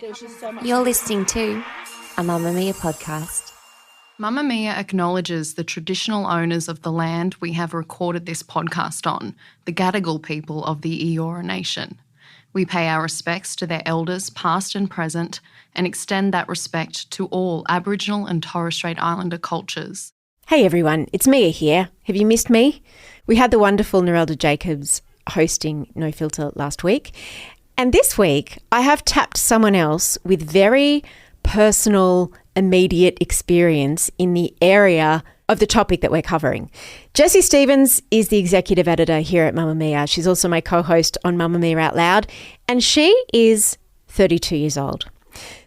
There's just so much. You're listening to a Mamma Mia podcast. Mamma Mia acknowledges the traditional owners of the land we have recorded this podcast on, the Gadigal people of the Eora Nation. We pay our respects to their elders, past and present, and extend that respect to all Aboriginal and Torres Strait Islander cultures. Hey everyone, it's Mia here. Have you missed me? We had the wonderful Nerelda Jacobs hosting No Filter last week. And this week, I have tapped someone else with very personal, immediate experience in the area of the topic that we're covering. Jessie Stephens is the executive editor here at Mamma Mia. She's also my co-host on Mamma Mia Out Loud, and she is 32 years old.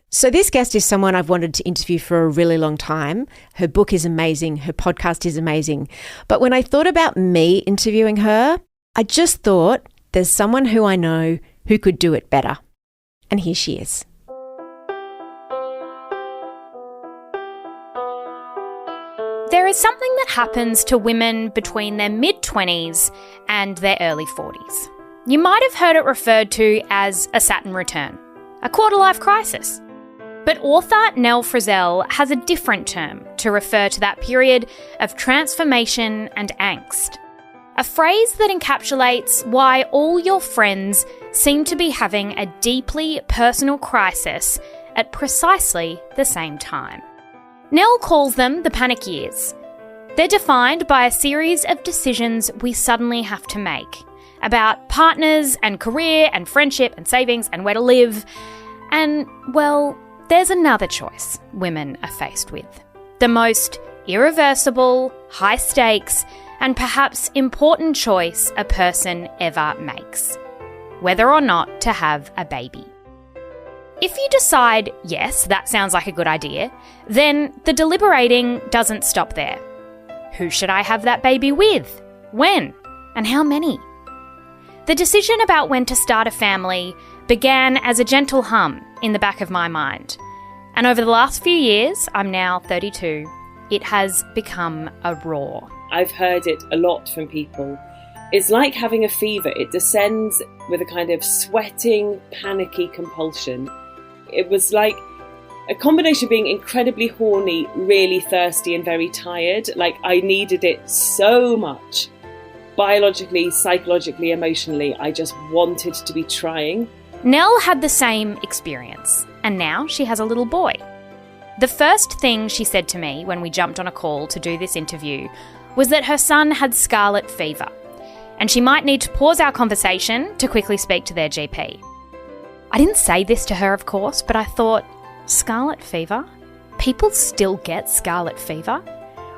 So this guest is someone I've wanted to interview for a really long time. Her book is amazing. Her podcast is amazing. But when I thought about me interviewing her, I just thought there's someone who I know who could do it better. And here she is. There is something that happens to women between their mid-20s and their early 40s. You might have heard it referred to as a Saturn return, a quarter-life crisis. But author Nell Frizzell has a different term to refer to that period of transformation and angst. A phrase that encapsulates why all your friends seem to be having a deeply personal crisis at precisely the same time. Nell calls them the panic years. They're defined by a series of decisions we suddenly have to make about partners and career and friendship and savings and where to live. And, well, there's another choice women are faced with. The most irreversible, high stakes, and perhaps important choice a person ever makes: whether or not to have a baby. If you decide, yes, that sounds like a good idea, then the deliberating doesn't stop there. Who should I have that baby with? When? And how many? The decision about when to start a family began as a gentle hum in the back of my mind. And over the last few years, I'm now 32, it has become a roar. I've heard it a lot from people. It's like having a fever. It descends with a kind of sweating, panicky compulsion. It was like a combination of being incredibly horny, really thirsty and very tired. Like I needed it so much. Biologically, psychologically, emotionally, I just wanted to be trying. Nell had the same experience, and now she has a little boy. The first thing she said to me when we jumped on a call to do this interview was that her son had scarlet fever, and she might need to pause our conversation to quickly speak to their GP. I didn't say this to her, of course, but I thought, scarlet fever? People still get scarlet fever?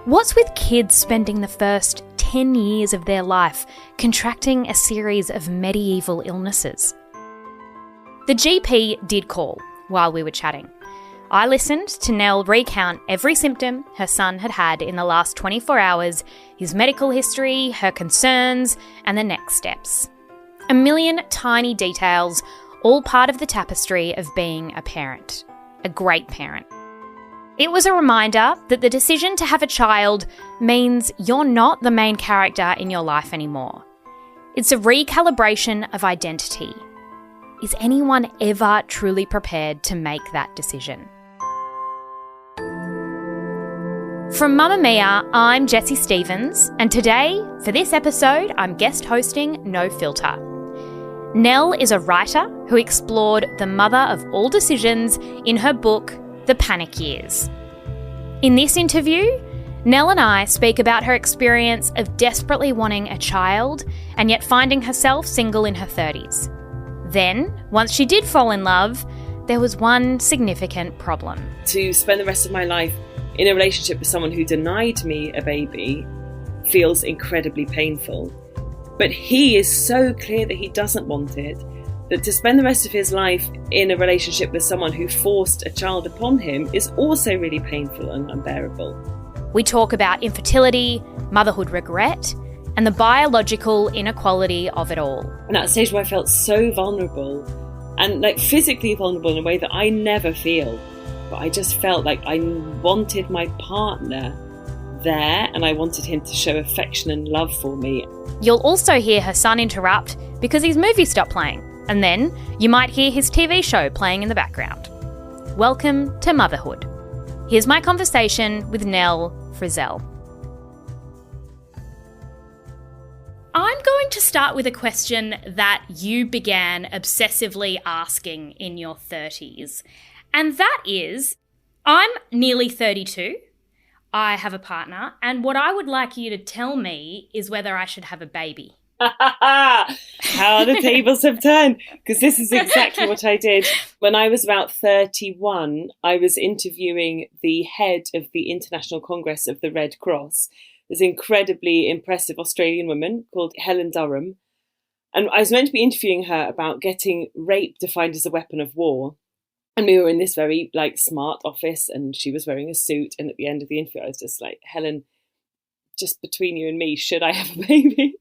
What's with kids spending the first 10 years of their life contracting a series of medieval illnesses? The GP did call while we were chatting. I listened to Nell recount every symptom her son had had in the last 24 hours, his medical history, her concerns, and the next steps. A million tiny details, all part of the tapestry of being a parent, a great parent. It was a reminder that the decision to have a child means you're not the main character in your life anymore. It's a recalibration of identity. Is anyone ever truly prepared to make that decision? From Mamma Mia, I'm Jessie Stephens, and today, for this episode, I'm guest hosting No Filter. Nell is a writer who explored the mother of all decisions in her book, The Panic Years. In this interview, Nell and I speak about her experience of desperately wanting a child and yet finding herself single in her 30s. Then, once she did fall in love, there was one significant problem. To spend the rest of my life in a relationship with someone who denied me a baby feels incredibly painful. But he is so clear that he doesn't want it, that to spend the rest of his life in a relationship with someone who forced a child upon him is also really painful and unbearable. We talk about infertility, motherhood regret, and the biological inequality of it all. And at a stage where I felt so vulnerable, and like physically vulnerable in a way that I never feel, but I just felt like I wanted my partner there and I wanted him to show affection and love for me. You'll also hear her son interrupt because his movie stopped playing. And then you might hear his TV show playing in the background. Welcome to motherhood. Here's my conversation with Nell Frizzell. I'm going to start with a question that you began obsessively asking in your 30s. And that is, I'm nearly 32. I have a partner. And what I would like you to tell me is whether I should have a baby. How the tables have turned, because this is exactly what I did. When I was about 31, I was interviewing the head of the International Congress of the Red Cross, this incredibly impressive Australian woman called Helen Durham. And I was meant to be interviewing her about getting rape defined as a weapon of war. And we were in this very smart office and she was wearing a suit. And at the end of the interview, I was just like, Helen, just between you and me, should I have a baby?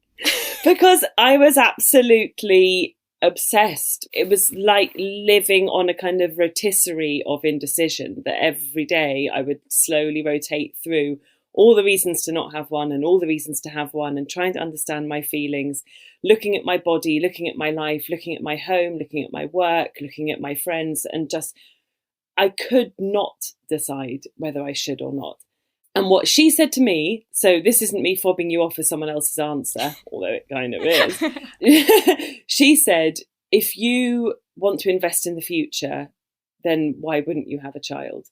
Because I was absolutely obsessed. It was like living on a kind of rotisserie of indecision, that every day I would slowly rotate through all the reasons to not have one and all the reasons to have one, and trying to understand my feelings, looking at my body, looking at my life, looking at my home, looking at my work, looking at my friends, and just, I could not decide whether I should or not. And what she said to me, so this isn't me fobbing you off as someone else's answer, although it kind of is. She said, if you want to invest in the future, then why wouldn't you have a child?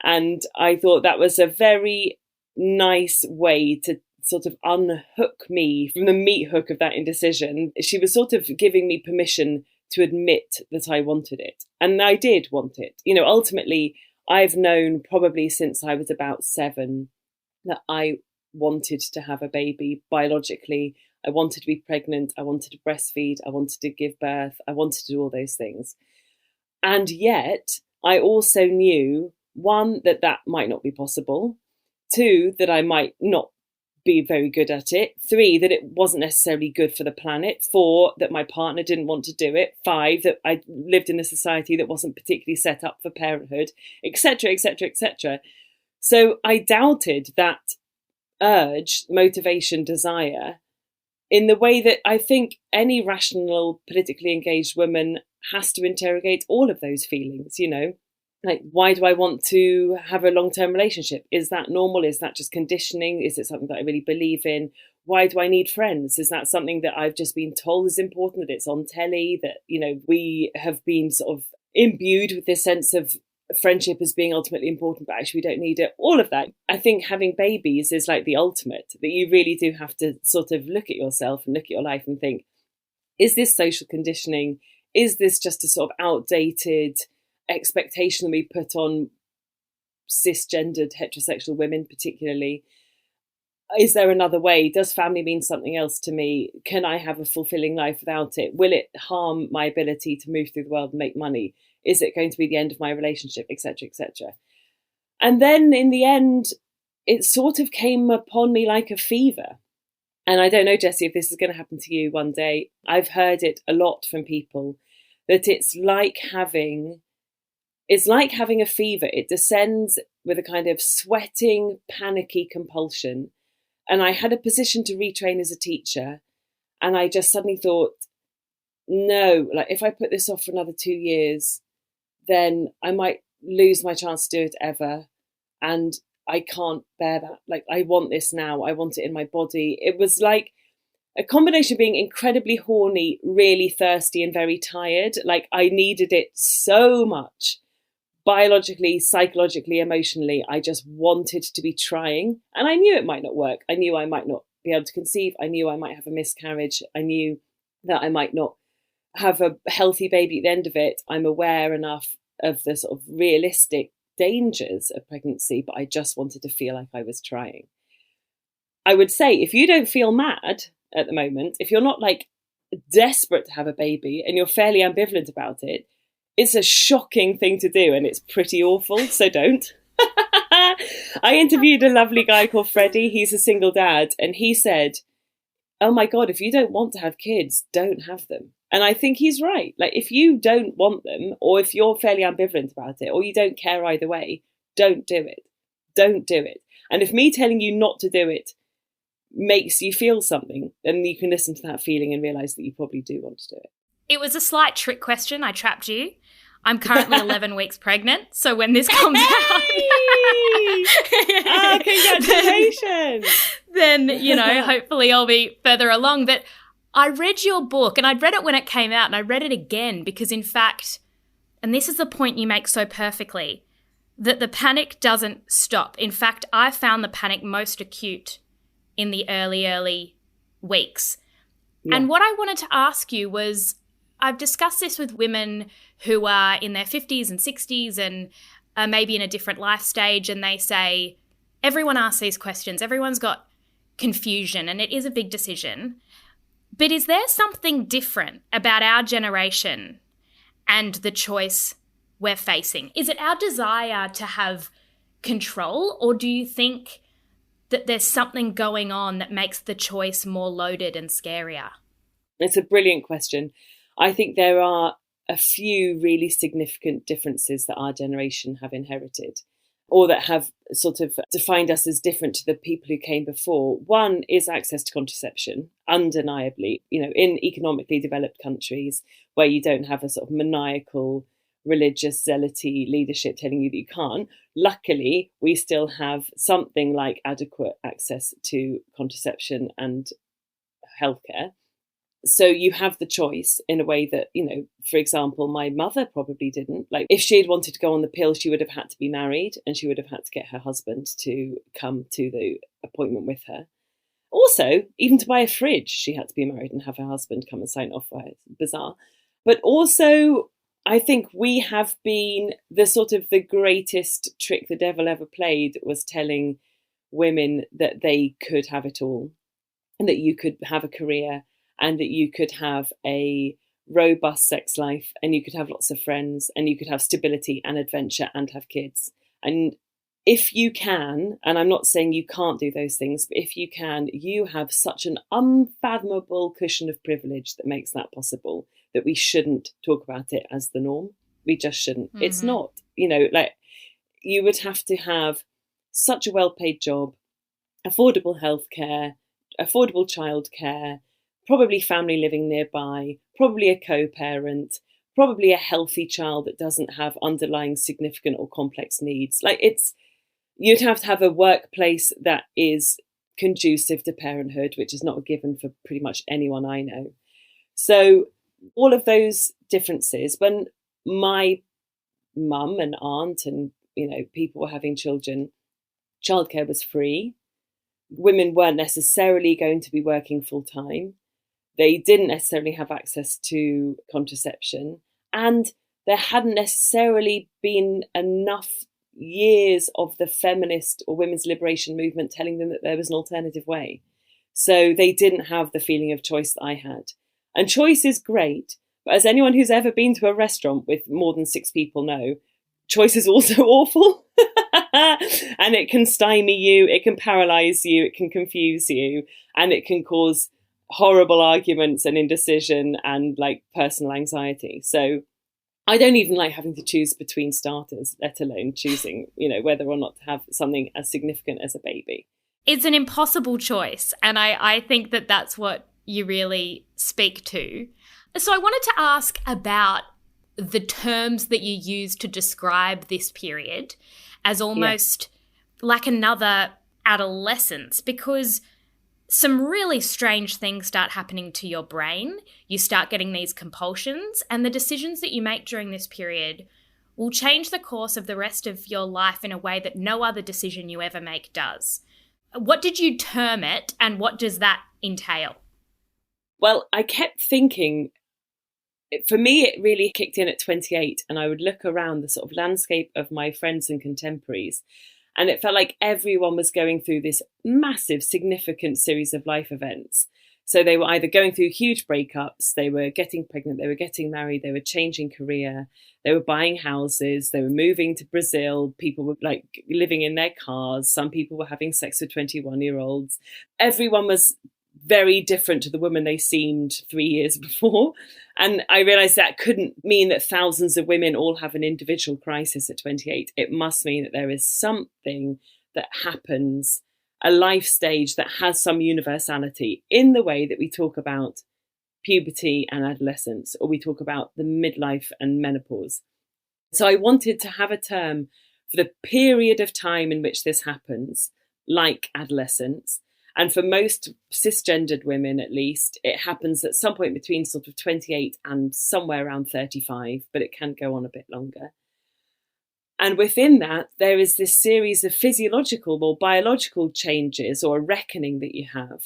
And I thought that was a very nice way to sort of unhook me from the meat hook of that indecision. She was sort of giving me permission to admit that I wanted it. And I did want it. Ultimately, I've known probably since I was about 7 that I wanted to have a baby biologically. I wanted to be pregnant. I wanted to breastfeed. I wanted to give birth. I wanted to do all those things. And yet I also knew, 1, that might not be possible. 2, that I might not be very good at it. 3, that it wasn't necessarily good for the planet. 4, that my partner didn't want to do it. 5, that I lived in a society that wasn't particularly set up for parenthood, etc., etc., etc. So I doubted that urge, motivation, desire, in the way that I think any rational, politically engaged woman has to interrogate all of those feelings, why do I want to have a long-term relationship? Is that normal? Is that just conditioning? Is it something that I really believe in? Why do I need friends? Is that something that I've just been told is important, that it's on telly, that, we have been sort of imbued with this sense of friendship as being ultimately important, but actually we don't need it? All of that. I think having babies is like the ultimate, that you really do have to sort of look at yourself and look at your life and think, is this social conditioning? Is this just a sort of outdated expectation that we put on cisgendered heterosexual women particularly? Is there another way? Does family mean something else to me? Can I have a fulfilling life without it? Will it harm my ability to move through the world and make money? Is it going to be the end of my relationship, etc., etc.? And then in the end, it sort of came upon me like a fever. And I don't know, Jessie, if this is going to happen to you one day. I've heard it a lot from people, that it's like having a fever. It descends with a kind of sweating, panicky compulsion. And I had a position to retrain as a teacher. And I just suddenly thought, no, if I put this off for another 2 years, then I might lose my chance to do it ever. And I can't bear that. I want this now. I want it in my body. It was like a combination of being incredibly horny, really thirsty and very tired. I needed it so much. Biologically, psychologically, emotionally, I just wanted to be trying. And I knew it might not work. I knew I might not be able to conceive. I knew I might have a miscarriage. I knew that I might not have a healthy baby at the end of it. I'm aware enough of the sort of realistic dangers of pregnancy, but I just wanted to feel like I was trying. I would say, if you don't feel mad at the moment, if you're not desperate to have a baby and you're fairly ambivalent about it, it's a shocking thing to do and it's pretty awful, so don't. I interviewed a lovely guy called Freddie. He's a single dad, and he said, oh my God, if you don't want to have kids, don't have them. And I think he's right. If you don't want them, or if you're fairly ambivalent about it, or you don't care either way, don't do it. Don't do it. And if me telling you not to do it makes you feel something, then you can listen to that feeling and realise that you probably do want to do it. It was a slight trick question. I trapped you. I'm currently 11 weeks pregnant, so when this comes out... Oh, congratulations! Then, hopefully I'll be further along. But I read your book, and I'd read it when it came out, and I read it again because, in fact, and this is the point you make so perfectly, that the panic doesn't stop. In fact, I found the panic most acute in the early weeks. Yeah. And what I wanted to ask you was, I've discussed this with women who are in their 50s and 60s and are maybe in a different life stage, and they say, everyone asks these questions, everyone's got confusion, and it is a big decision. But is there something different about our generation and the choice we're facing? Is it our desire to have control, or do you think that there's something going on that makes the choice more loaded and scarier? It's a brilliant question. I think there are a few really significant differences that our generation have inherited, or that have sort of defined us as different to the people who came before. One is access to contraception, undeniably. In economically developed countries where you don't have a sort of maniacal religious zealoty leadership telling you that you can't, luckily we still have something like adequate access to contraception and healthcare. So you have the choice in a way that, for example, my mother probably didn't. Like, if she had wanted to go on the pill, she would have had to be married, and she would have had to get her husband to come to the appointment with her. Also, even to buy a fridge, she had to be married and have her husband come and sign off for her. It's bizarre. But also, I think we have been the greatest trick the devil ever played was telling women that they could have it all, and that you could have a career, and that you could have a robust sex life, and you could have lots of friends, and you could have stability and adventure and have kids. And if you can, and I'm not saying you can't do those things, but if you can, you have such an unfathomable cushion of privilege that makes that possible, that we shouldn't talk about it as the norm. We just shouldn't. Mm-hmm. It's not, you would have to have such a well-paid job, affordable healthcare, affordable childcare, probably family living nearby, probably a co-parent, probably a healthy child that doesn't have underlying significant or complex needs. You'd have to have a workplace that is conducive to parenthood, which is not a given for pretty much anyone I know. So all of those differences, when my mum and aunt and, people were having children, childcare was free. Women weren't necessarily going to be working full time. They didn't necessarily have access to contraception, and there hadn't necessarily been enough years of the feminist or women's liberation movement telling them that there was an alternative way. So they didn't have the feeling of choice that I had. And choice is great, but as anyone who's ever been to a restaurant with more than 6 people know, choice is also awful. And it can stymie you, it can paralyze you, it can confuse you, and it can cause horrible arguments and indecision and personal anxiety. So I don't even like having to choose between starters, let alone choosing, whether or not to have something as significant as a baby. It's an impossible choice. And I think that that's what you really speak to. So I wanted to ask about the terms that you use to describe this period as almost like another adolescence, because some really strange things start happening to your brain. You start getting these compulsions, and the decisions that you make during this period will change the course of the rest of your life in a way that no other decision you ever make does. What did you term it, and what does that entail? Well, I kept thinking, for me, it really kicked in at 28, and I would look around the sort of landscape of my friends and contemporaries, and it felt like everyone was going through this massive, significant series of life events. So they were either going through huge breakups, they were getting pregnant, they were getting married, they were changing career, they were buying houses, they were moving to Brazil, people were living in their cars, some people were having sex with 21-year-olds. Everyone was very different to the woman they seemed 3 years before. And I realized that couldn't mean that thousands of women all have an individual crisis at 28. It must mean that there is something that happens, a life stage that has some universality in the way that we talk about puberty and adolescence, or we talk about the midlife and menopause. So I wanted to have a term for the period of time in which this happens, like adolescence. And for most cisgendered women, at least, it happens at some point between sort of 28 and somewhere around 35, but it can go on a bit longer. And within that, there is this series of physiological or biological changes, or a reckoning that you have,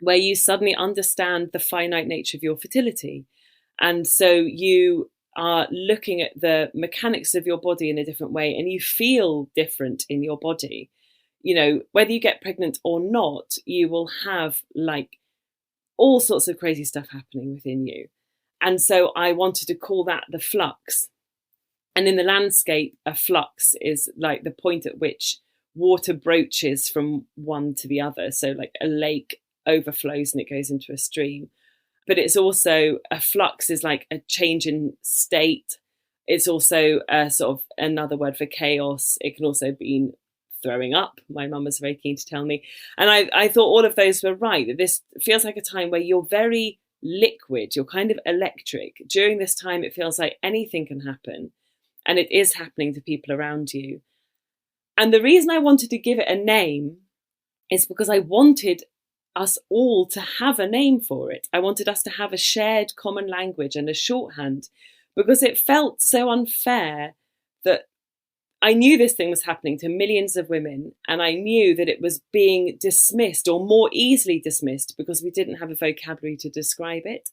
where you suddenly understand the finite nature of your fertility. And so you are looking at the mechanics of your body in a different way, and you feel different in your body. You know, whether you get pregnant or not, you will have like all sorts of crazy stuff happening within you. And so I wanted to call that the flux. And in the landscape, a flux is like the point at which water broaches from one to the other. So like a lake overflows and it goes into a stream. But it's also, a flux is like a change in state. It's also a sort of another word for chaos. It can also be throwing up. My mum was very keen to tell me. And I thought all of those were right. That this feels like a time where you're very liquid, you're kind of electric. During this time, it feels like anything can happen. And it is happening to people around you. And the reason I wanted to give it a name is because I wanted us all to have a name for it. I wanted us to have a shared common language and a shorthand, because it felt so unfair that I knew this thing was happening to millions of women, and I knew that it was being dismissed, or more easily dismissed, because we didn't have a vocabulary to describe it.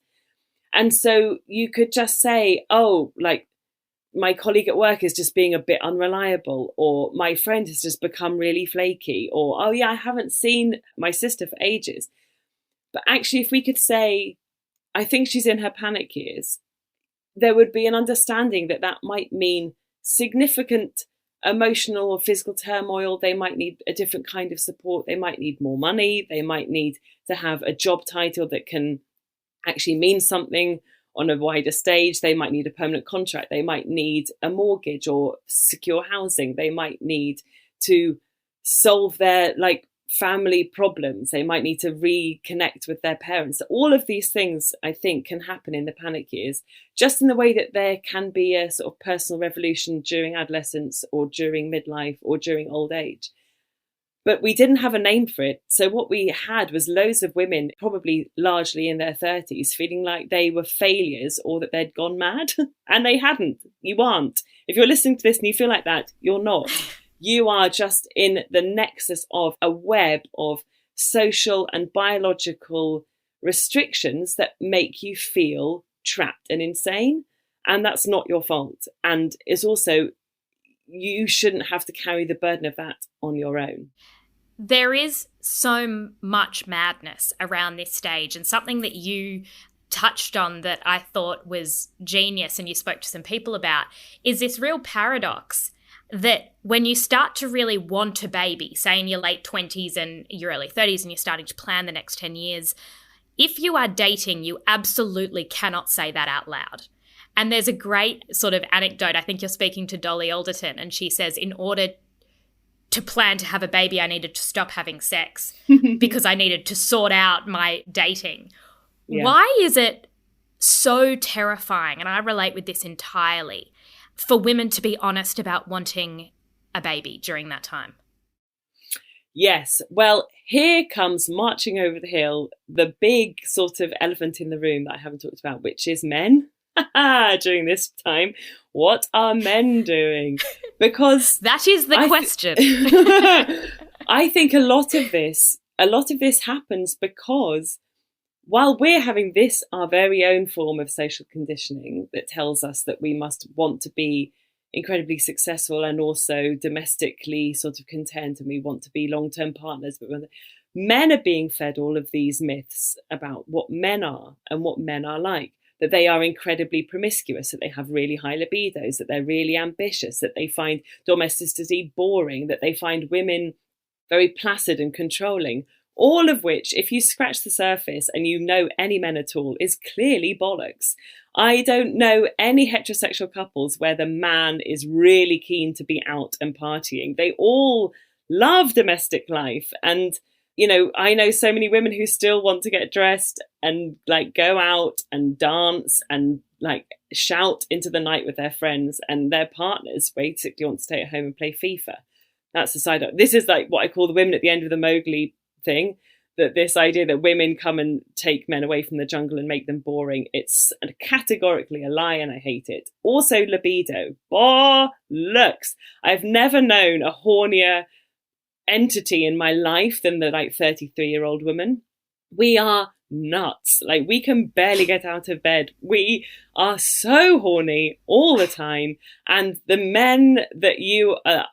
And so you could just say, oh, like, my colleague at work is just being a bit unreliable, or my friend has just become really flaky, or, oh yeah, I haven't seen my sister for ages. But actually, if we could say, I think she's in her panic years, there would be an understanding that that might mean significant emotional or physical turmoil. They might need a different kind of support. They might need more money. They might need to have a job title that can actually mean something on a wider stage. They might need a permanent contract. They might need a mortgage or secure housing. They might need to solve their family problems. They might need to reconnect with their parents. All of these things, I think, can happen in the panic years, just in the way that there can be a sort of personal revolution during adolescence or during midlife or during old age. But we didn't have a name for it. So what we had was loads of women, probably largely in their 30s, feeling like they were failures or that they'd gone mad. And they hadn't. You aren't. If you're listening to this and you feel like that, you're not. You are just in the nexus of a web of social and biological restrictions that make you feel trapped and insane. And that's not your fault. And it's also, you shouldn't have to carry the burden of that on your own. There is so much madness around this stage, and something that you touched on that I thought was genius and you spoke to some people about is this real paradox that when you start to really want a baby, say in your late 20s and your early 30s, and you're starting to plan the next 10 years, if you are dating, you absolutely cannot say that out loud. And there's a great sort of anecdote. I think you're speaking to Dolly Alderton, and she says, in order to plan to have a baby, I needed to stop having sex because I needed to sort out my dating. Yeah. Why is it so terrifying, and I relate with this entirely, for women to be honest about wanting a baby during that time? Yes. Well, here comes marching over the hill the big sort of elephant in the room that I haven't talked about, which is men. During this time, what are men doing? Because that is the question. I think a lot of this happens because while we're having this, our very own form of social conditioning that tells us that we must want to be incredibly successful and also domestically sort of content, and we want to be long-term partners, but men are being fed all of these myths about what men are and what men are like. That they are incredibly promiscuous, that they have really high libidos, that they're really ambitious, that they find domesticity boring, that they find women very placid and controlling, all of which, if you scratch the surface and you know any men at all, is clearly bollocks. I don't know any heterosexual couples where the man is really keen to be out and partying. They all love domestic life, and you know, I know so many women who still want to get dressed and like go out and dance and like shout into the night with their friends, and their partners basically want to stay at home and play FIFA. That's the side. This is like what I call the women at the end of the Mowgli thing, that this idea that women come and take men away from the jungle and make them boring. It's categorically a lie, and I hate it. Also, libido. Bollocks. I've never known a hornier entity in my life than the like 33-year-old woman. We are nuts. Like, we can barely get out of bed. We are so horny all the time. And the men that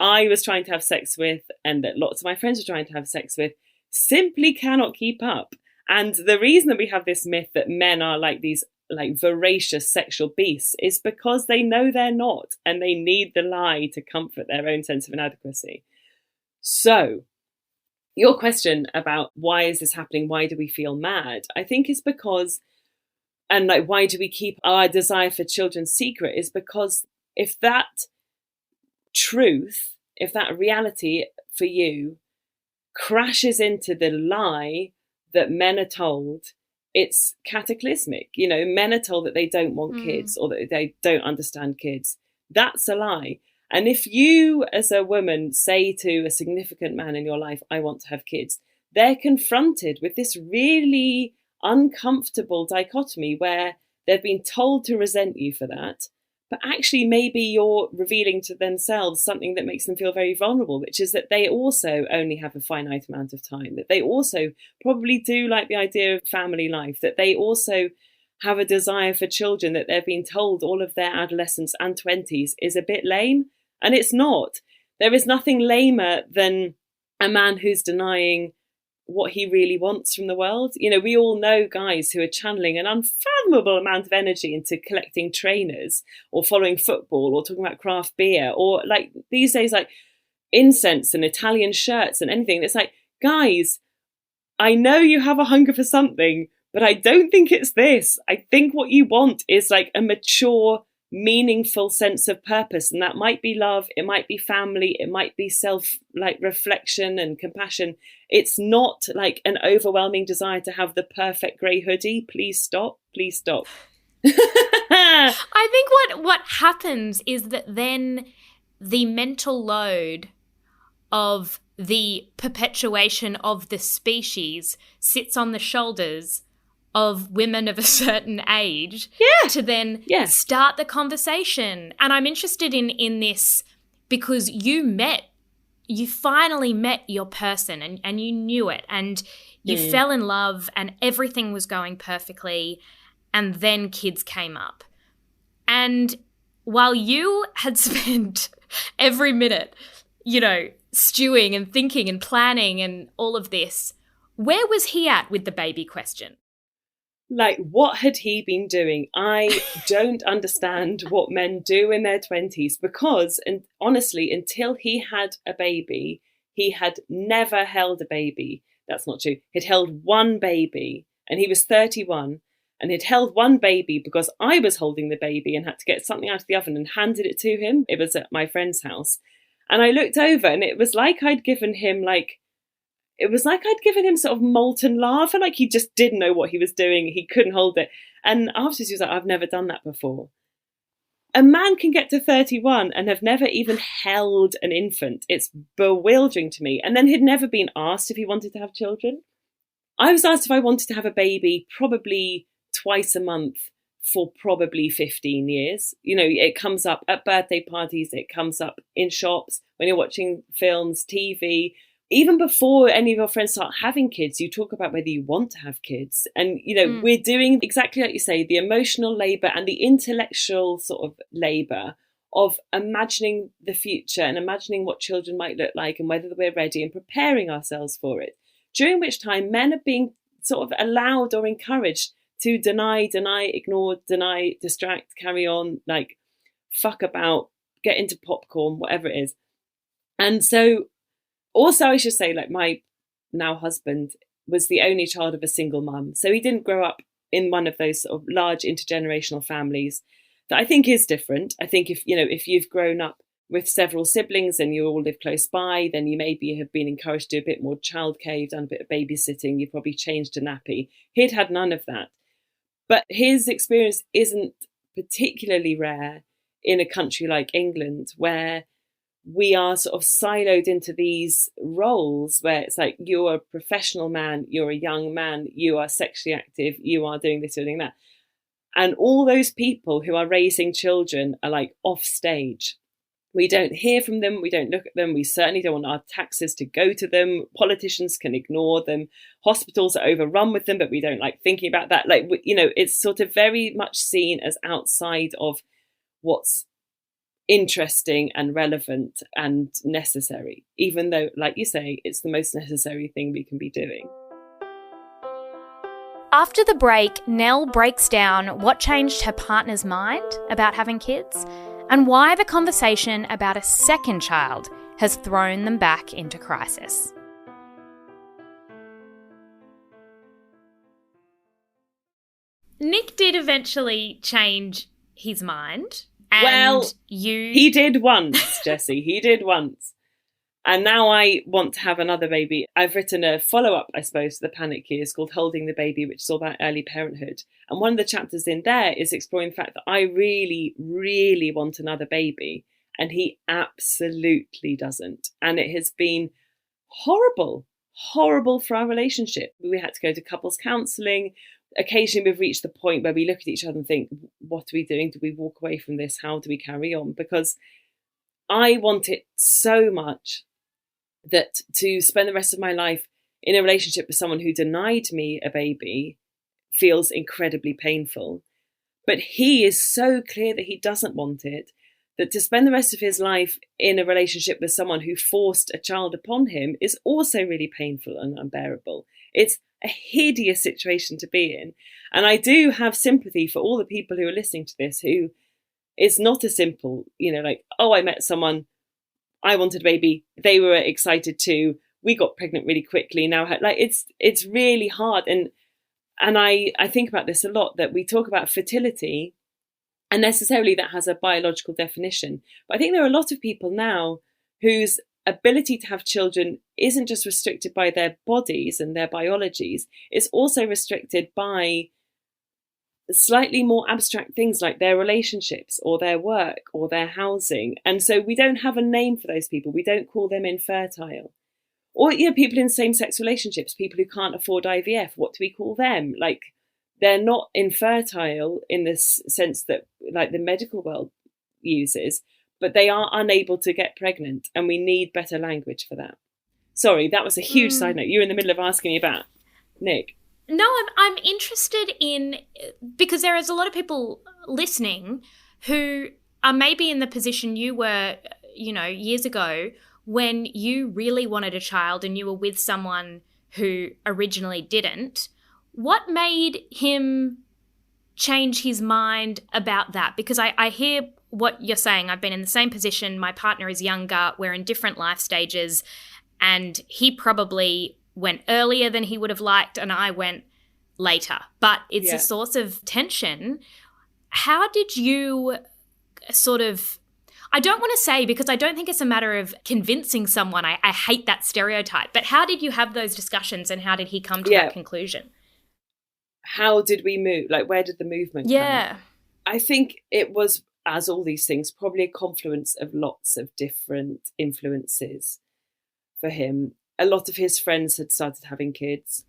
I was trying to have sex with, and that lots of my friends were trying to have sex with, simply cannot keep up. And the reason that we have this myth that men are like these like voracious sexual beasts is because they know they're not, and they need the lie to comfort their own sense of inadequacy. So your question about why is this happening? Why do we feel mad? I think is because, and like, why do we keep our desire for children secret, is because if that truth, if that reality for you crashes into the lie that men are told, it's cataclysmic. You know, men are told that they don't want kids, or that they don't understand kids. That's a lie. And if you as a woman say to a significant man in your life, I want to have kids, they're confronted with this really uncomfortable dichotomy where they've been told to resent you for that, but actually maybe you're revealing to themselves something that makes them feel very vulnerable, which is that they also only have a finite amount of time, that they also probably do like the idea of family life, that they also have a desire for children that they've been told all of their adolescence and 20s is a bit lame. And it's not. There is nothing lamer than a man who's denying what he really wants from the world. You know, we all know guys who are channeling an unfathomable amount of energy into collecting trainers, or following football, or talking about craft beer, or like these days, like incense and Italian shirts and anything. It's like, guys, I know you have a hunger for something, but I don't think it's this. I think what you want is like a mature, meaningful sense of purpose, and that might be love, it might be family, it might be self like reflection and compassion. It's not like an overwhelming desire to have the perfect grey hoodie. Please stop. I think what happens is that then the mental load of the perpetuation of the species sits on the shoulders of women of a certain age to then start the conversation. And I'm interested in this because you finally met your person, and you knew it, and you fell in love, and everything was going perfectly, and then kids came up. And while you had spent every minute, you know, stewing and thinking and planning and all of this, where was he at with the baby question? Like, what had he been doing? I don't understand what men do in their 20s, because, and honestly, until he had a baby, he had never held a baby. That's not true. He'd held one baby, and he was 31, and he'd held one baby because I was holding the baby and had to get something out of the oven and handed it to him. It was at my friend's house. And I looked over, and it was like I'd given him sort of molten lava, like he just didn't know what he was doing. He couldn't hold it. And afterwards he was like, I've never done that before. A man can get to 31 and have never even held an infant. It's bewildering to me. And then he'd never been asked if he wanted to have children. I was asked if I wanted to have a baby probably twice a month for probably 15 years. You know, it comes up at birthday parties, it comes up in shops, when you're watching films, TV. Even before any of your friends start having kids, you talk about whether you want to have kids. And, you know, we're doing exactly like you say, the emotional labour and the intellectual sort of labour of imagining the future and imagining what children might look like and whether we're ready, and preparing ourselves for it. During which time men are being sort of allowed or encouraged to deny, ignore, distract, carry on, like fuck about, get into popcorn, whatever it is. And so also I should say, like, my now husband was the only child of a single mum. So he didn't grow up in one of those sort of large intergenerational families that I think is different. I think if you've grown up with several siblings and you all live close by, then you maybe have been encouraged to do a bit more childcare, you've done a bit of babysitting, you've probably changed a nappy. He'd had none of that. But his experience isn't particularly rare in a country like England, where we are sort of siloed into these roles where it's like, you're a professional man, you're a young man, you are sexually active, you are doing this, you're doing that. And all those people who are raising children are like off stage. We don't hear from them. We don't look at them. We certainly don't want our taxes to go to them. Politicians can ignore them. Hospitals are overrun with them, but we don't like thinking about that. Like, you know, it's sort of very much seen as outside of what's interesting and relevant and necessary, even though, like you say, it's the most necessary thing we can be doing. After the break, Nell breaks down what changed her partner's mind about having kids and why the conversation about a second child has thrown them back into crisis. Nick did eventually change his mind. And he did once, Jessie. He did once. And now I want to have another baby. I've written a follow-up, I suppose, to the Panic Years called Holding the Baby, which is all about early parenthood. And one of the chapters in there is exploring the fact that I really, really want another baby. And he absolutely doesn't. And it has been horrible for our relationship. We had to go to couples counselling. Occasionally we've reached the point where we look at each other and think, what are we doing? Do we walk away from this? How do we carry on? Because I want it so much that to spend the rest of my life in a relationship with someone who denied me a baby feels incredibly painful. But he is so clear that he doesn't want it, that to spend the rest of his life in a relationship with someone who forced a child upon him is also really painful and unbearable. It's a hideous situation to be in. And I do have sympathy for all the people who are listening to this, who it's not as simple, you know, like, oh, I met someone, I wanted a baby, they were excited too, we got pregnant really quickly. Now, like, it's really hard. And I think about this a lot, that we talk about fertility and necessarily that has a biological definition. But I think there are a lot of people now whose ability to have children isn't just restricted by their bodies and their biologies, it's also restricted by slightly more abstract things like their relationships or their work or their housing. And so we don't have a name for those people. We don't call them infertile. Or, you know, people in same-sex relationships, people who can't afford IVF, what do we call them? Like, they're not infertile in this sense that, like, the medical world uses, but they are unable to get pregnant, and we need better language for that. Sorry, that was a huge side note. You're in the middle of asking me about Nick. No, I'm interested in, because there is a lot of people listening who are maybe in the position you were, you know, years ago when you really wanted a child and you were with someone who originally didn't. What made him change his mind about that? Because I hear what you're saying. I've been in the same position. My partner is younger. We're in different life stages. And he probably went earlier than he would have liked, and I went later. But it's a source of tension. How did you sort of, I don't want to say, because I don't think it's a matter of convincing someone. I hate that stereotype. But how did you have those discussions, and how did he come to that conclusion? How did we move? Like, where did the movement come? I think it was, as all these things, probably a confluence of lots of different influences for him. A lot of his friends had started having kids.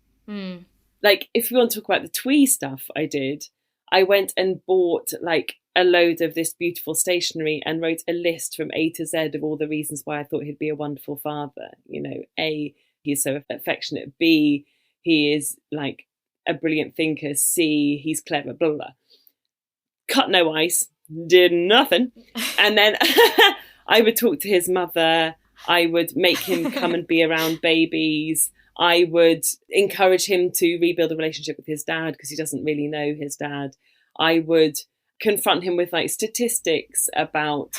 Like, if we want to talk about the twee stuff I did, I went and bought like a load of this beautiful stationery and wrote a list from A to Z of all the reasons why I thought he'd be a wonderful father. You know, A, he's so affectionate. B, he is like a brilliant thinker. C, he's clever, blah, blah, blah. Cut no ice, did nothing. And then I would talk to his mother. I would make him come and be around babies. I would encourage him to rebuild a relationship with his dad because he doesn't really know his dad. I would confront him with like statistics about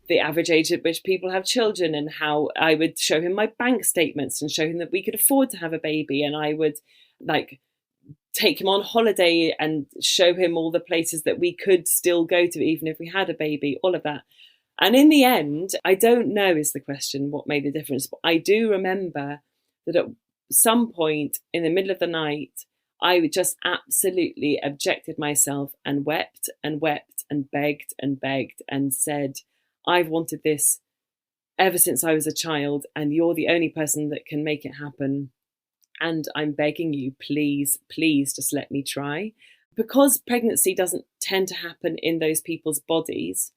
the average age at which people have children, and how I would show him my bank statements and show him that we could afford to have a baby. And I would like take him on holiday and show him all the places that we could still go to even if we had a baby, all of that. And in the end, I don't know is the question what made the difference. But I do remember that at some point in the middle of the night, I just absolutely objected myself and wept and wept and begged and said, I've wanted this ever since I was a child, and you're the only person that can make it happen. And I'm begging you, please, please just let me try. Because pregnancy doesn't tend to happen in those people's bodies,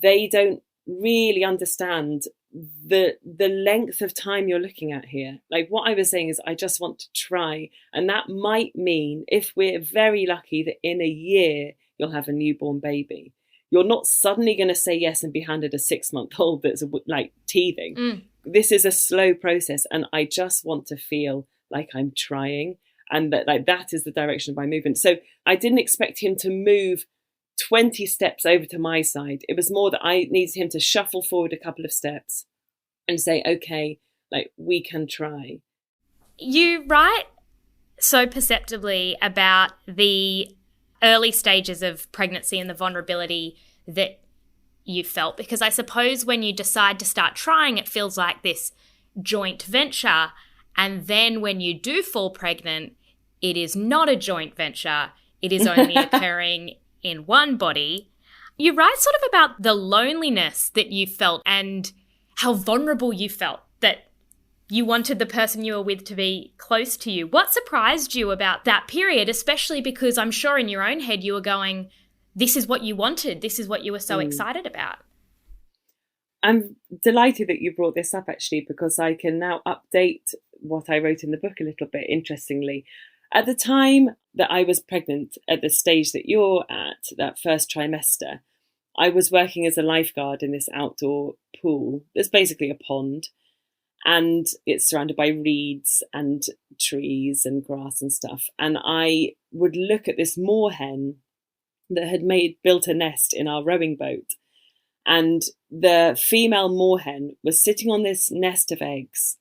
they don't really understand the length of time you're looking at here. Like what I was saying is I just want to try. And that might mean, if we're very lucky, that in a year you'll have a newborn baby. You're not suddenly going to say yes and be handed a 6-month-old that's like teething. This is a slow process, and I just want to feel like I'm trying, and that is the direction of my movement. So I didn't expect him to move 20 steps over to my side. It was more that I needed him to shuffle forward a couple of steps and say, okay, like we can try. You write so perceptibly about the early stages of pregnancy and the vulnerability that you felt, because I suppose when you decide to start trying, it feels like this joint venture. And then when you do fall pregnant, it is not a joint venture. It is only occurring in one body. You write sort of about the loneliness that you felt and how vulnerable you felt, that you wanted the person you were with to be close to you. What surprised you about that period, especially because I'm sure in your own head you were going, this is what you wanted, this is what you were so excited about? I'm delighted that you brought this up, actually, because I can now update what I wrote in the book a little bit, interestingly. At the time that I was pregnant, at the stage that you're at, that first trimester, I was working as a lifeguard in this outdoor pool. There's basically a pond, and it's surrounded by reeds and trees and grass and stuff. And I would look at this moorhen that had built a nest in our rowing boat. And the female moorhen was sitting on this nest of eggs.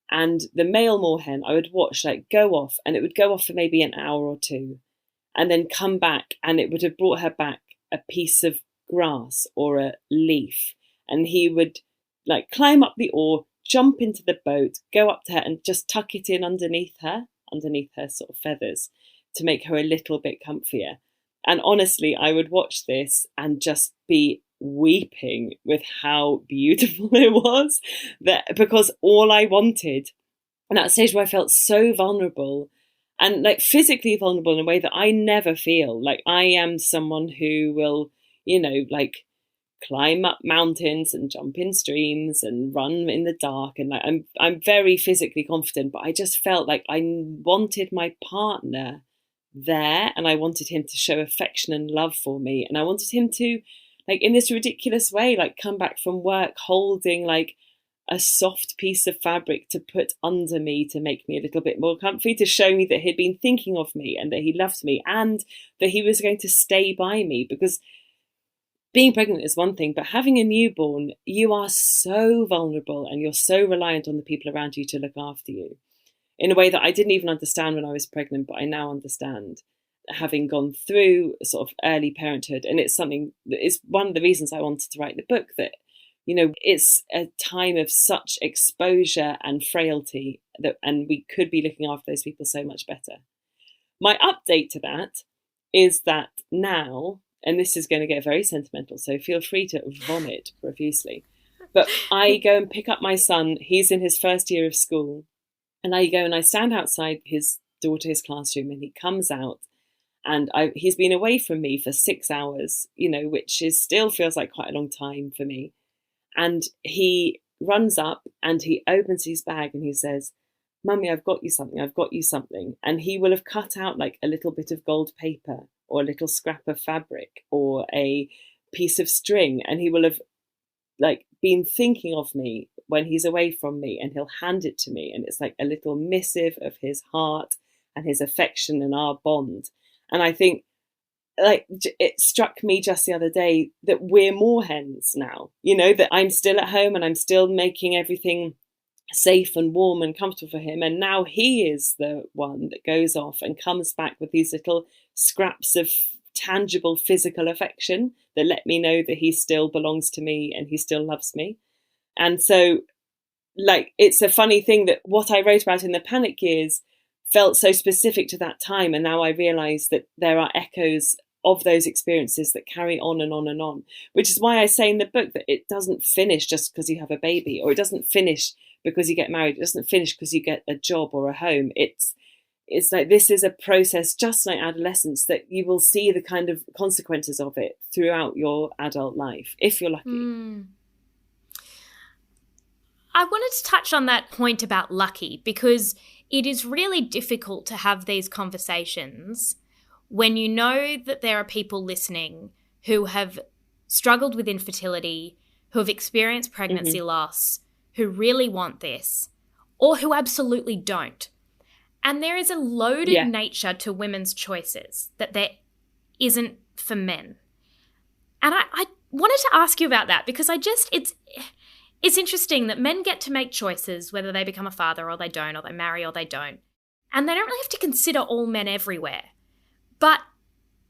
And the male moorhen, I would watch go off, and it would go off for maybe an hour or two and then come back, and it would have brought her back a piece of grass or a leaf. And he would climb up the oar, jump into the boat, go up to her and just tuck it in underneath her sort of feathers to make her a little bit comfier. And honestly, I would watch this and just be weeping with how beautiful it was, because all I wanted, and at a stage where I felt so vulnerable and physically vulnerable in a way that I never feel. I am someone who will, climb up mountains and jump in streams and run in the dark, and I'm very physically confident, but I just felt like I wanted my partner there, and I wanted him to show affection and love for me, and I wanted him to, in this ridiculous way, come back from work holding a soft piece of fabric to put under me to make me a little bit more comfy, to show me that he'd been thinking of me and that he loved me and that he was going to stay by me. Because being pregnant is one thing, but having a newborn, you are so vulnerable and you're so reliant on the people around you to look after you in a way that I didn't even understand when I was pregnant, but I now understand, having gone through sort of early parenthood. And it's something that is one of the reasons I wanted to write the book, that, it's a time of such exposure and frailty and we could be looking after those people so much better. My update to that is that now, and this is going to get very sentimental, so feel free to vomit profusely, but I go and pick up my son. He's in his first year of school, and I go and I stand outside his classroom, and he comes out, and he's been away from me for 6 hours, which still feels like quite a long time for me. And he runs up and he opens his bag and he says, "Mummy, I've got you something. And he will have cut out a little bit of gold paper or a little scrap of fabric or a piece of string. And he will have been thinking of me when he's away from me, and he'll hand it to me. And it's a little missive of his heart and his affection and our bond." And I think it struck me just the other day that we're moorhens now, that I'm still at home and I'm still making everything safe and warm and comfortable for him. And now he is the one that goes off and comes back with these little scraps of tangible physical affection that let me know that he still belongs to me and he still loves me. And so, like, it's a funny thing that what I wrote about in the panic years felt so specific to that time. And now I realise that there are echoes of those experiences that carry on and on and on, which is why I say in the book that it doesn't finish just because you have a baby, or it doesn't finish because you get married. It doesn't finish because you get a job or a home. It's like, this is a process, just like adolescence, that you will see the kind of consequences of it throughout your adult life, if you're lucky. I wanted to touch on that point about lucky, because it is really difficult to have these conversations when you know that there are people listening who have struggled with infertility, who have experienced pregnancy loss, who really want this, or who absolutely don't. And there is a loaded nature to women's choices that there isn't for men. And I wanted to ask you about that, because it's interesting that men get to make choices, whether they become a father or they don't, or they marry or they don't. And they don't really have to consider all men everywhere. But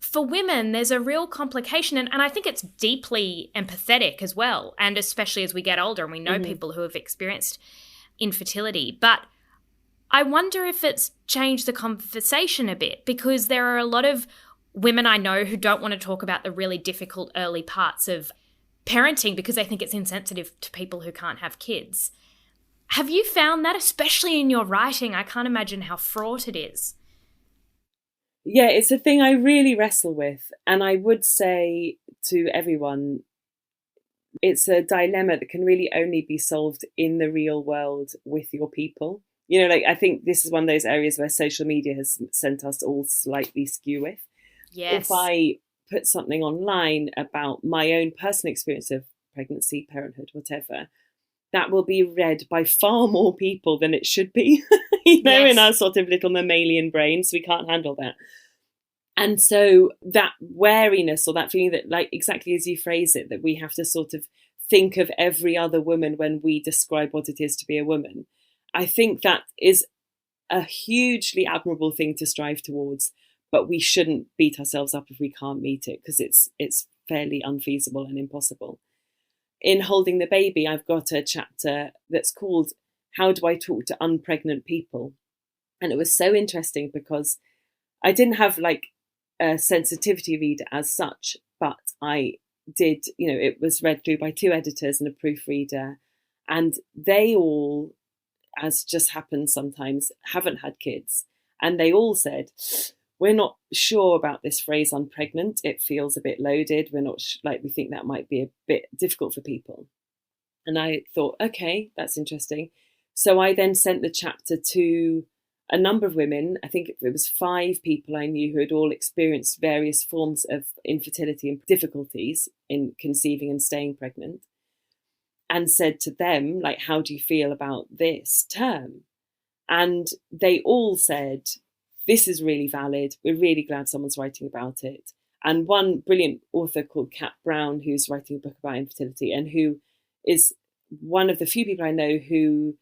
for women, there's a real complication. And I think it's deeply empathetic as well. And especially as we get older and we know people who have experienced infertility. But I wonder if it's changed the conversation a bit, because there are a lot of women I know who don't want to talk about the really difficult early parts of parenting because they think it's insensitive to people who can't have kids. Have you found that, especially in your writing? I can't imagine how fraught it is. Yeah, it's a thing I really wrestle with. And I would say to everyone, it's a dilemma that can really only be solved in the real world with your people. You know, like, I think this is one of those areas where social media has sent us all slightly skew with. Yes. If I put something online about my own personal experience of pregnancy, parenthood, whatever, that will be read by far more people than it should be, in our sort of little mammalian brains. We can't handle that. And so that wariness, or that feeling that, like, exactly as you phrase it, that we have to sort of think of every other woman when we describe what it is to be a woman, I think that is a hugely admirable thing to strive towards, but we shouldn't beat ourselves up if we can't meet it, because it's fairly unfeasible and impossible. In Holding the Baby, I've got a chapter that's called How Do I Talk to Unpregnant People? And it was so interesting because I didn't have like a sensitivity reader as such, but I did, it was read through by 2 editors and a proofreader, and they all, as just happens sometimes, haven't had kids. And they all said, we're not sure about this phrase unpregnant. It feels a bit loaded. We're not we think that might be a bit difficult for people. And I thought, okay, that's interesting. So I then sent the chapter to a number of women. I think it was 5 people I knew who had all experienced various forms of infertility and difficulties in conceiving and staying pregnant, and said to them, like, how do you feel about this term? And they all said, this is really valid. We're really glad someone's writing about it. And one brilliant author called Kat Brown, who's writing a book about infertility, and who is one of the few people I know who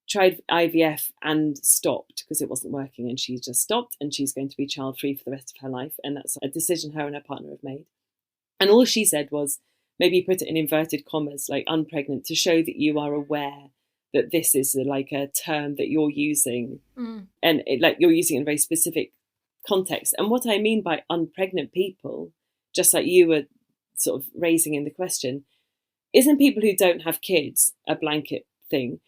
tried IVF and stopped because it wasn't working, and she just stopped, and she's going to be child-free for the rest of her life. And that's a decision her and her partner have made. And all she said was, maybe put it in inverted commas, like unpregnant, to show that you are aware that this is like a term that you're using, and you're using it in a very specific context. And what I mean by unpregnant people, just like you were sort of raising in the question, isn't people who don't have kids a blanket thing.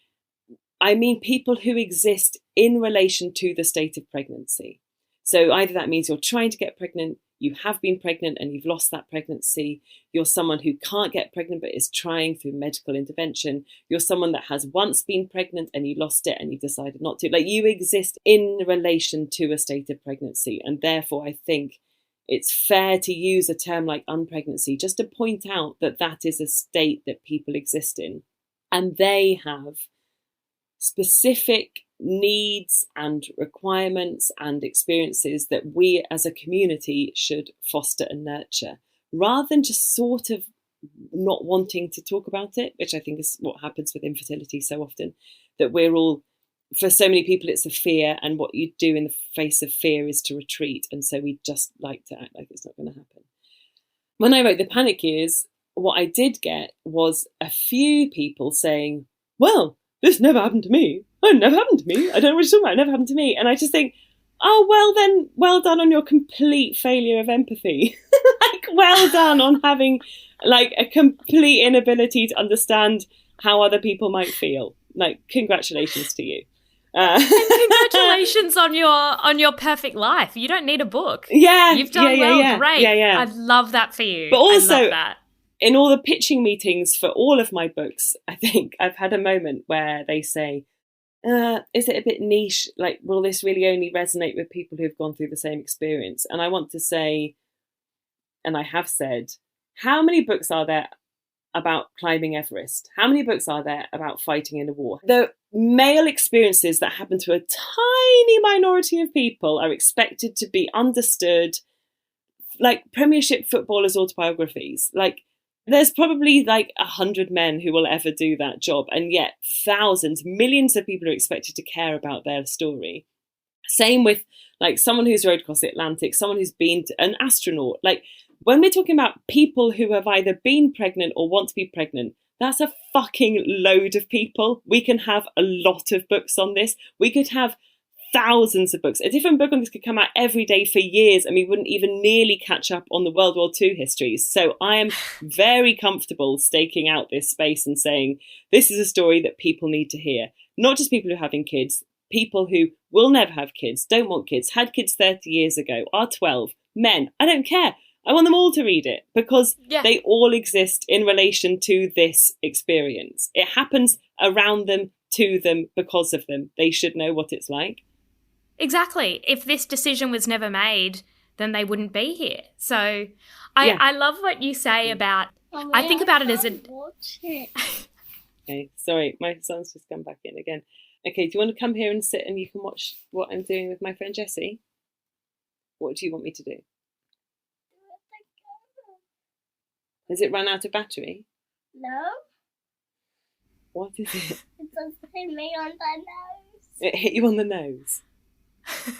I mean people who exist in relation to the state of pregnancy. So either that means you're trying to get pregnant, you have been pregnant and you've lost that pregnancy. You're someone who can't get pregnant but is trying through medical intervention. You're someone that has once been pregnant and you lost it and you decided not to. Like, you exist in relation to a state of pregnancy. And therefore, I think it's fair to use a term like unpregnancy just to point out that that is a state that people exist in. And they have specific needs and requirements and experiences that we as a community should foster and nurture, rather than just sort of not wanting to talk about it, which I think is what happens with infertility so often, that we're all for so many people, it's a fear, and what you do in the face of fear is to retreat. And so we just like to act like it's not going to happen. When I wrote The Panic Years, what I did get was a few people saying, well, this never happened to me. Oh, it never happened to me. I don't know what you're talking about. It never happened to me. And I just think, oh, well then, well done on your complete failure of empathy. Like, well done on having like a complete inability to understand how other people might feel. Like, congratulations to you. And congratulations on your perfect life. You don't need a book. Yeah, you've done well. Great. Yeah. I love that for you. But also, I love that. In all the pitching meetings for all of my books, I think I've had a moment where they say, is it a bit niche? Like, will this really only resonate with people who've gone through the same experience? And I want to say, and I have said, how many books are there about climbing Everest? How many books are there about fighting in a war? The male experiences that happen to a tiny minority of people are expected to be understood, like Premiership footballers' autobiographies. Like, there's probably like 100 men who will ever do that job, and yet thousands, millions of people are expected to care about their story. Same with like someone who's rowed across the Atlantic, someone who's been an astronaut. Like, when we're talking about people who have either been pregnant or want to be pregnant, that's a fucking load of people. We can have a lot of books on this. We could have thousands of books. A different book on this could come out every day for years, and we wouldn't even nearly catch up on the World War II histories. So I am very comfortable staking out this space and saying, this is a story that people need to hear. Not just people who are having kids, people who will never have kids, don't want kids, had kids 30 years ago, are 12, men. I don't care. I want them all to read it, because they all exist in relation to this experience. It happens around them, to them, because of them. They should know what it's like. Exactly. If this decision was never made, then they wouldn't be here. So I love what you say about, Mommy, I think about it as a... Okay, sorry, my son's just come back in again. Okay, do you want to come here and sit and you can watch what I'm doing with my friend Jessie? What do you want me to do? Has it run out of battery? No. What is it? It just hit me on the nose. It hit you on the nose? And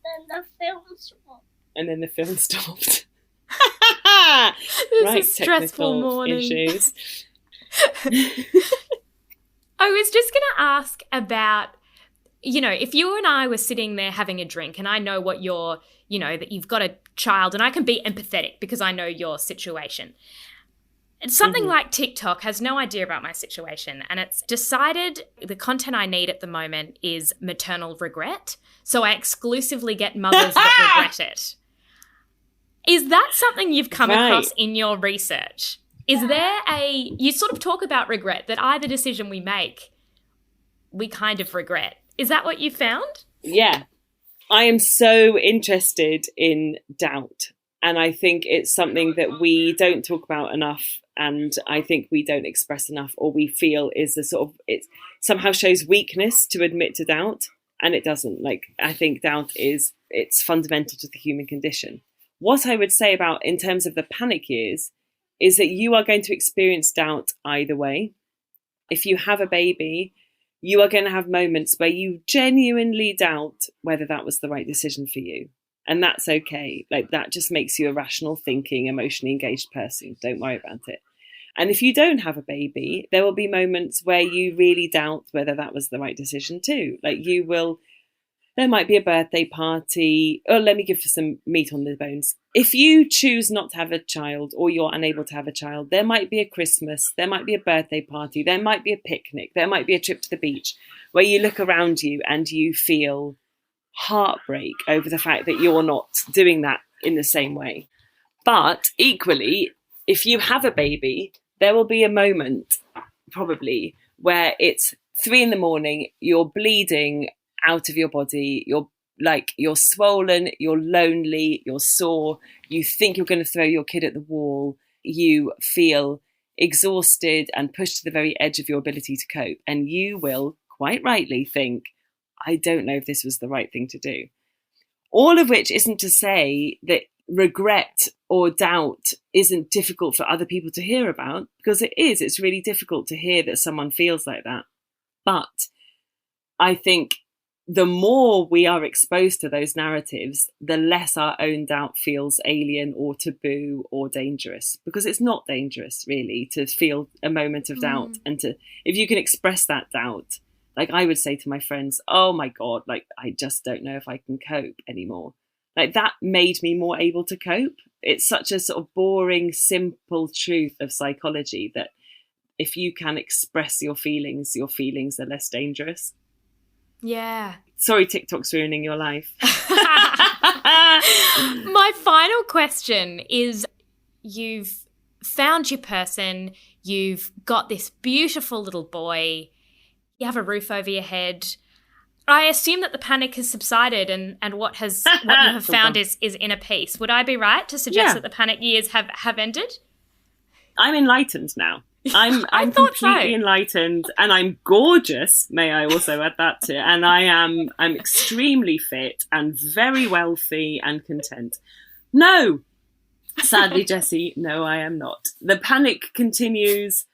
then the film stopped. And then the film stopped. This Right, is a stressful morning. Issues. I was just going to ask about, if you and I were sitting there having a drink, and I know what you're, that you've got a child, and I can be empathetic because I know your situation. And something like TikTok has no idea about my situation, and it's decided the content I need at the moment is maternal regret. So I exclusively get mothers that regret it. Is that something you've come across in your research? Is there you sort of talk about regret, that either decision we make, we kind of regret. Is that what you found? Yeah. I am so interested in doubt. And I think it's something that we don't talk about enough. And I think we don't express enough, or we feel is the sort of, it somehow shows weakness to admit to doubt. And it doesn't. Like, I think doubt it's fundamental to the human condition. What I would say about in terms of the panic years is that you are going to experience doubt either way. If you have a baby, you are going to have moments where you genuinely doubt whether that was the right decision for you. And that's okay. Like, that just makes you a rational thinking, emotionally engaged person. Don't worry about it. And if you don't have a baby, there will be moments where you really doubt whether that was the right decision too. Like, there might be a birthday party. Oh, let me give you some meat on the bones. If you choose not to have a child, or you're unable to have a child, there might be a Christmas, there might be a birthday party, there might be a picnic, there might be a trip to the beach where you look around you and you feel heartbreak over the fact that you're not doing that in the same way. But equally, if you have a baby, there will be a moment probably where it's 3 a.m, you're bleeding out of your body, you're swollen, you're lonely, you're sore, you think you're going to throw your kid at the wall, you feel exhausted and pushed to the very edge of your ability to cope, and you will quite rightly think, I don't know if this was the right thing to do. All of which isn't to say that regret or doubt isn't difficult for other people to hear about, because it is. It's really difficult to hear that someone feels like that. But I think the more we are exposed to those narratives, the less our own doubt feels alien or taboo or dangerous, because it's not dangerous really to feel a moment of doubt. And if you can express that doubt, like I would say to my friends, oh my God, like I just don't know if I can cope anymore. Like that made me more able to cope. It's such a sort of boring, simple truth of psychology that if you can express your feelings are less dangerous. Yeah. Sorry, TikTok's ruining your life. My final question is, you've found your person, you've got this beautiful little boy, you have a roof over your head. I assume that the panic has subsided and what you have found is inner peace. Would I be right to suggest that the panic years have ended? I'm enlightened now. I'm completely enlightened, and I'm gorgeous. May I also add that to? And I'm extremely fit and very wealthy and content. No, sadly, Jessie, no, I am not. The panic continues.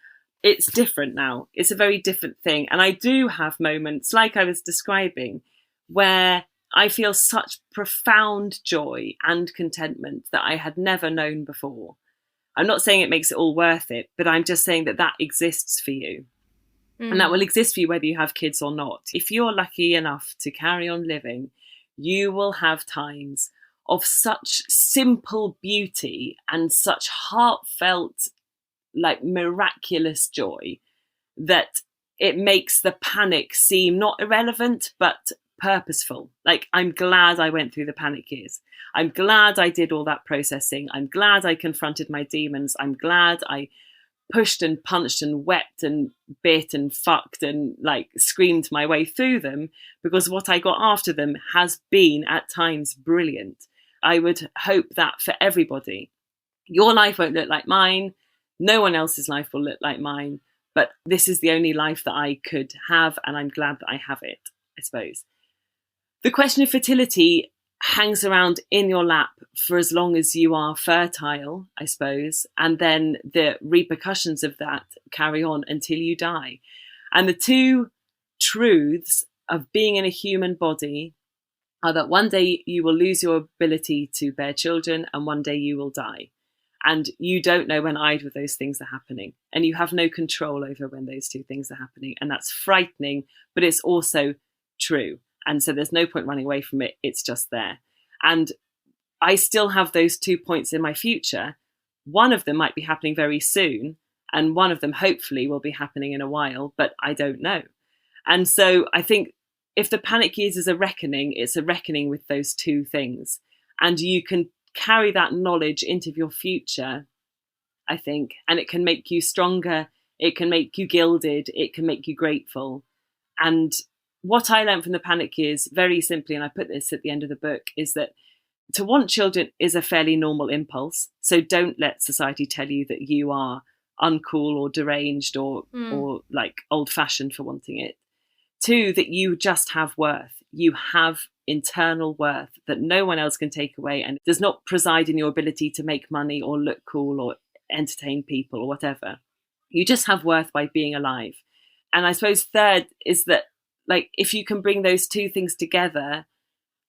It's different now. It's a very different thing. And I do have moments, like I was describing, where I feel such profound joy and contentment that I had never known before. I'm not saying it makes it all worth it, but I'm just saying that exists for you. And that will exist for you whether you have kids or not. If you're lucky enough to carry on living, you will have times of such simple beauty and such heartfelt, like miraculous joy that it makes the panic seem not irrelevant, but purposeful. Like, I'm glad I went through the panic years. I'm glad I did all that processing. I'm glad I confronted my demons. I'm glad I pushed and punched and wept and bit and fucked and like screamed my way through them, because what I got after them has been at times brilliant. I would hope that for everybody. Your life won't look like mine. No one else's life will look like mine. But this is the only life that I could have, and I'm glad that I have it, I suppose. The question of fertility hangs around in your lap for as long as you are fertile, I suppose, and then the repercussions of that carry on until you die. And the two truths of being in a human body are that one day you will lose your ability to bear children and one day you will die. And you don't know when either of those things are happening, and you have no control over when those two things are happening. And that's frightening, but it's also true. And so there's no point running away from it. It's just there. And I still have those 2 points in my future. One of them might be happening very soon, and one of them hopefully will be happening in a while, but I don't know. And so I think if the panic years is a reckoning, it's a reckoning with those two things. And you can carry that knowledge into your future, I think, and it can make you stronger. It can make you gilded. It can make you grateful. And what I learned from the panic years, very simply, and I put this at the end of the book, is that to want children is a fairly normal impulse. So don't let society tell you that you are uncool or deranged or like old-fashioned for wanting it. 2, that you just have worth. You have internal worth that no one else can take away, and it does not preside in your ability to make money or look cool or entertain people or whatever. You just have worth by being alive. And I suppose 3rd is that, like, if you can bring those two things together,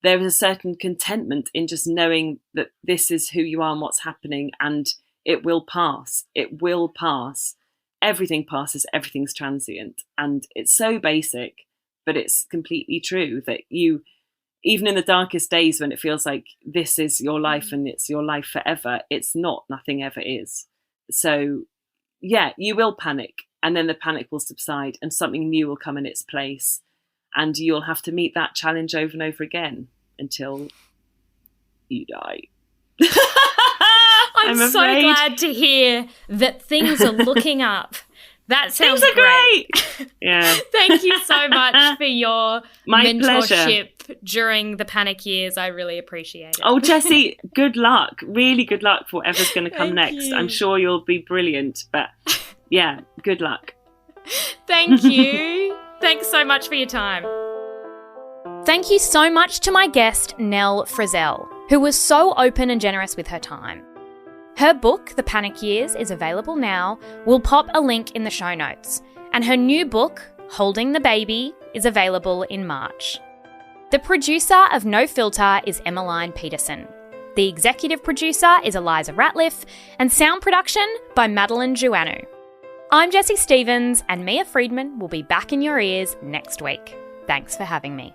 there is a certain contentment in just knowing that this is who you are and what's happening, and it will pass. It will pass. Everything passes. Everything's transient. And it's so basic, but it's completely true that you, even in the darkest days when it feels like this is your life and it's your life forever, it's not. Nothing ever is. So, yeah, you will panic, and then the panic will subside and something new will come in its place. And you'll have to meet that challenge over and over again until you die. I'm so glad to hear that things are looking up. That sounds great. Yeah. Thank you so much for your mentorship pleasure. During the panic years. I really appreciate it. Oh, Jessie, good luck. Really good luck for whatever's going to come Thank next. you. I'm sure you'll be brilliant. But yeah, good luck. Thank you. Thanks so much for your time. Thank you so much to my guest, Nell Frizzell, who was so open and generous with her time. Her book, The Panic Years, is available now. We'll pop a link in the show notes. And her new book, Holding the Baby, is available in March. The producer of No Filter is Emmeline Peterson. The executive producer is Eliza Ratliff, and sound production by Madeline Juanu. I'm Jessie Stephens, and Mia Friedman will be back in your ears next week. Thanks for having me.